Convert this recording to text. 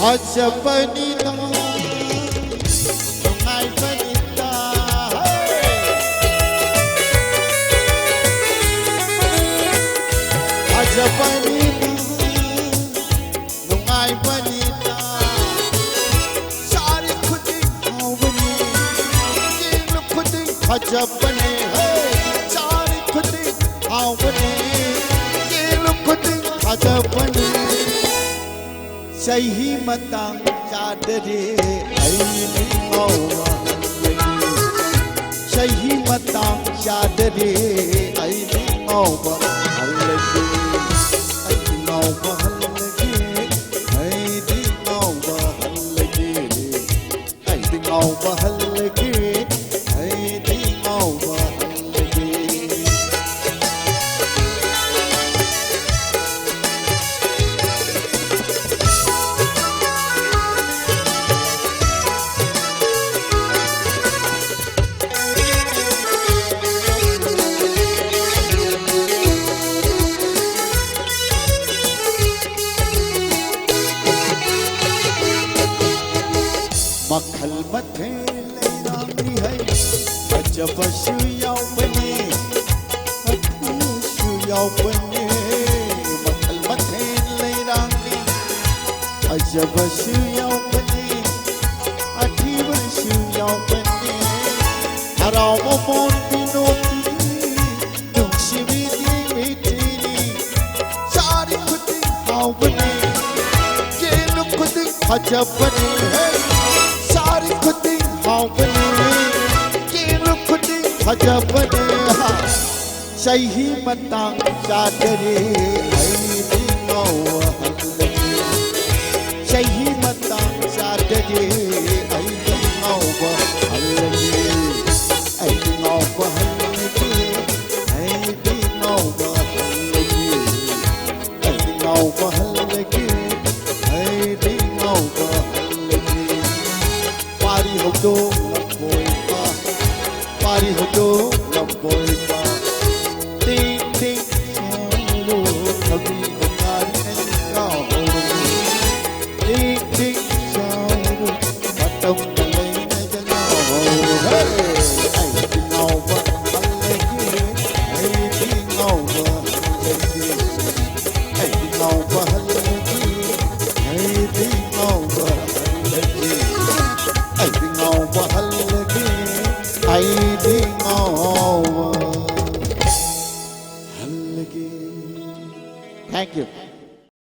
Hajabani Nungai Banita Hajabani Nungai Banita Sari Khuding Hawani Yil Khuding Hajabani Sari Khuding Hawani Yil Khuding Hajabani Sahi matang chadare aini ngawa Sahi matang chadare aini ngawa halagi aini ngawa halagi aini ngawa halagi aini ngawa halagi aini ngawa halagi Makhal mathe leirani hai ajab shuyau bane shuyau bane makhal mathe leirani ajab shuyau bane ajiv shuyau bane harau mon binoti dukshi mitini sari khuding hau bane ye luk khuding ajab bane Sari khuding hawani Kilu khuding hajabani Sahi matang chadare aini ngawa halagi Sahi matang chadare aini ngawa halagi Aini ngawa halagi Aini ngawa halagi Aini ngawa halagi Aini ngawa halagi Pari hodo laboy pa Pari hodo laboy pa Ting ting chalo Kabhi ukari nahi kaho Ting ting chalo Matam malay na janaho Ay dinawa halagi Ay dinawa halagi Ay dinawa halagi Ay dinawa halagi Aiding over halagi, aiding over halagi. Thank you.